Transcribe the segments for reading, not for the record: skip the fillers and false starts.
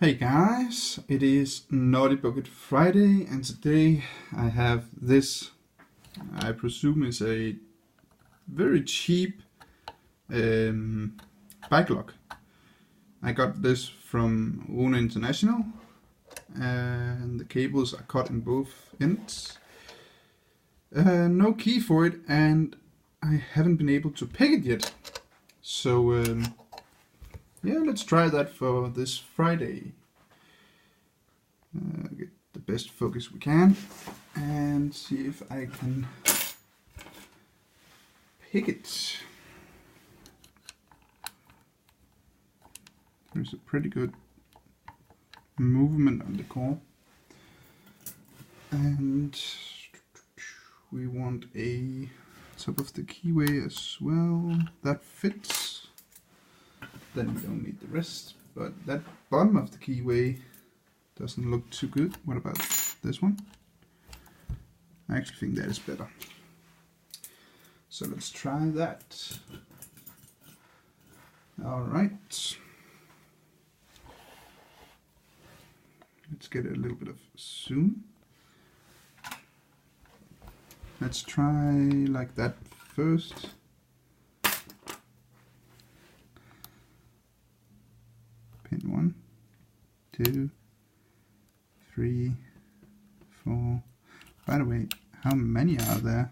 Hey guys, it is Naughty Bucket Friday, and today I have this, I presume is a very cheap bike lock. I got this from Rune International, and the cables are cut in both ends. No key for it, and I haven't been able to peg it yet. So yeah, let's try that for this Friday. Get the best focus we can and see if I can pick it. There's a pretty good movement on the core, and we want a top of the keyway as well. That fits. Then we don't need the rest, but that bottom of the keyway doesn't look too good. What about this one? I actually think that is better. So let's try that. Alright. Let's get a little bit of zoom. Let's try like that first. Pin 1, 2, 3, 4. By the way, how many are there?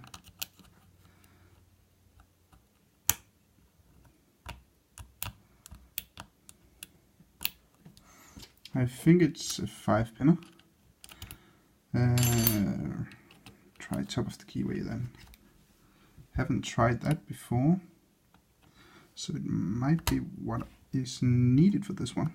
I think it's a 5-pinner. Try top of the keyway then. Haven't tried that before, so it might be what is needed for this one.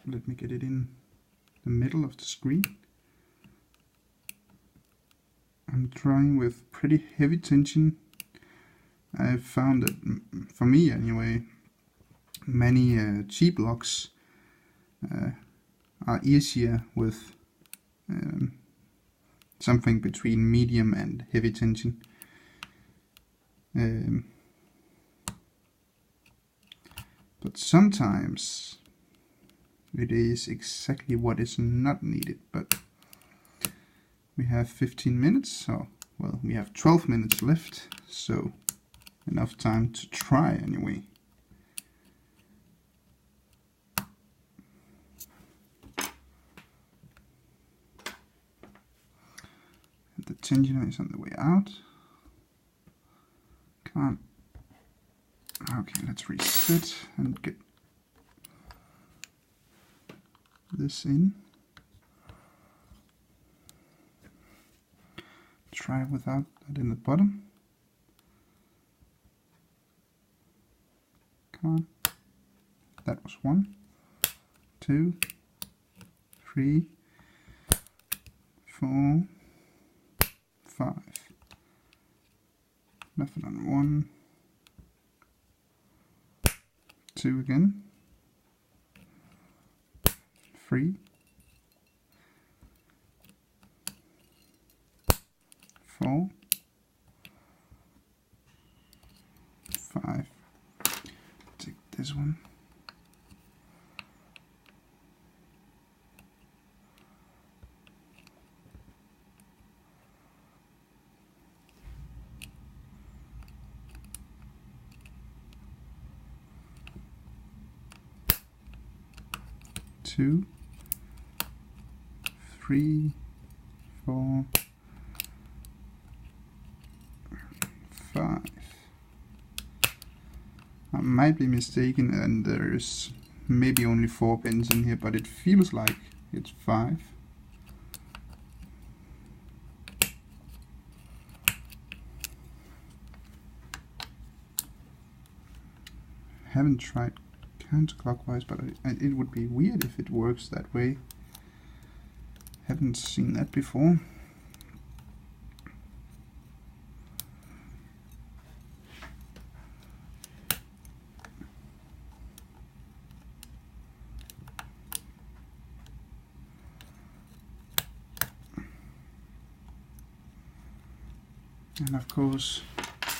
Let me get it in the middle of the screen. I'm trying with pretty heavy tension. I've found that, for me anyway, many cheap locks are easier with something between medium and heavy tension. But sometimes it is exactly what is not needed, but we have 15 minutes, so, well, we have 12 minutes left, so enough time to try anyway. And the tensioner is on the way out. Come on. Okay, let's reset and get this in. Try without that in the bottom. Come on. That was 1, 2, 3, 4, 5. Nothing on 1, 2 again. 3, 4, 5. Take this one. Two, 3, 4, 5. I might be mistaken and there's maybe only 4 pins in here, but it feels like it's 5. Haven't tried counterclockwise, but it would be weird if it works that way. Haven't seen that before. And of course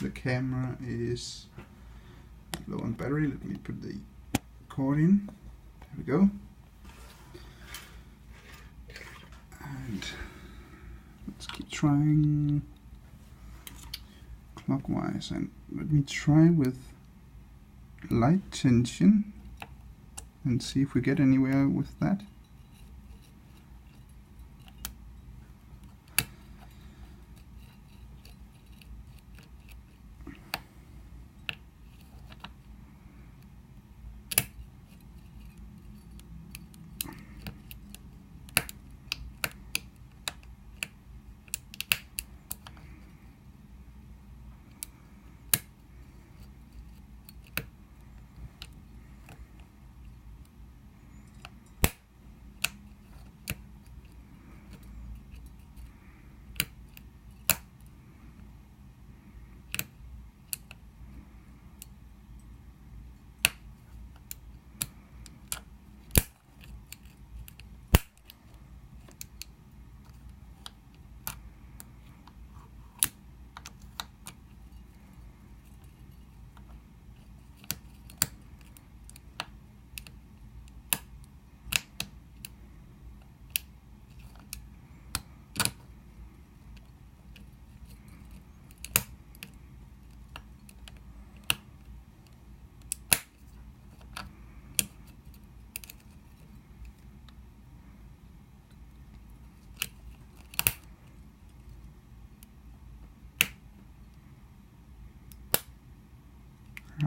the camera is low on battery. Let me put the cord in. There we go. And let's keep trying clockwise, and let me try with light tension and see if we get anywhere with that.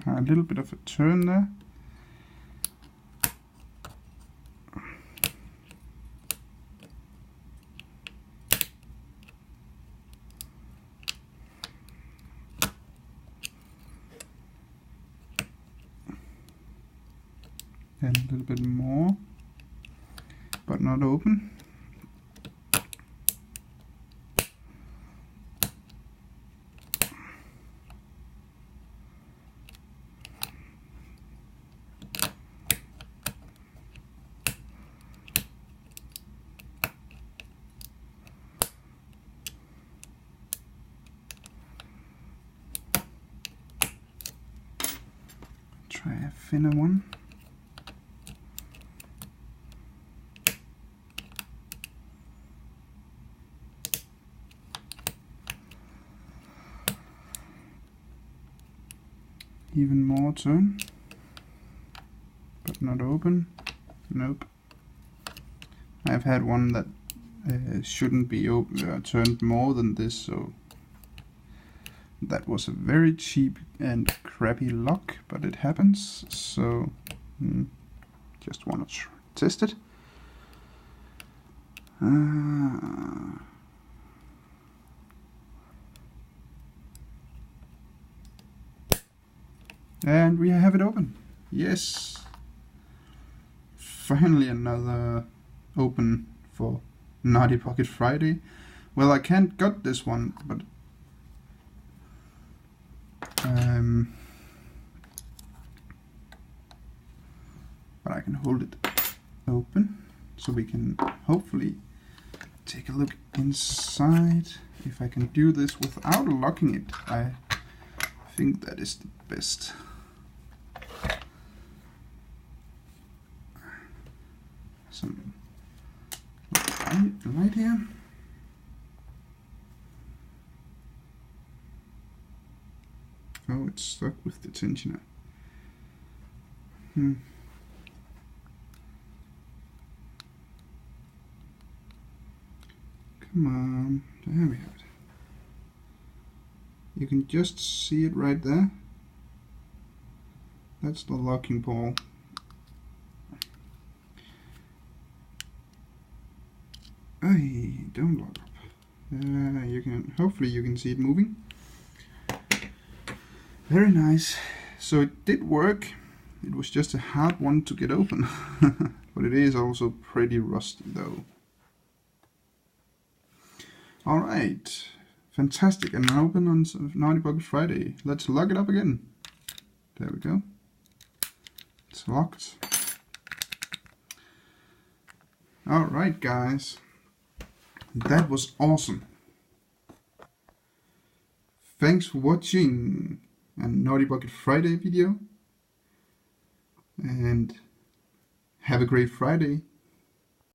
A little bit of a turn there. And a little bit more, but not open. Try a thinner one. Even more turn, but not open. Nope. I've had one that shouldn't be open, turned more than this, so that was a very cheap and crappy lock, but it happens. So just want to test it. And we have it open. Yes. Finally another open for Naughty Pocket Friday. Well, I can't got this one, but I can hold it open so we can hopefully take a look inside. If I can do this without locking it, I think that is the best. Some light here. Oh, it's stuck with the tensioner. Come on, there we have it. You can just see it right there. That's the locking ball. Hey, don't lock up. You can, hopefully you can see it moving. Very nice. So it did work. It was just a hard one to get open. But it is also pretty rusty though. Alright. Fantastic. And open on Naughty Pocket Friday. Let's lock it up again. There we go. It's locked. Alright guys. That was awesome. thanks for watching a Naughty Bucket Friday video, and have a great Friday.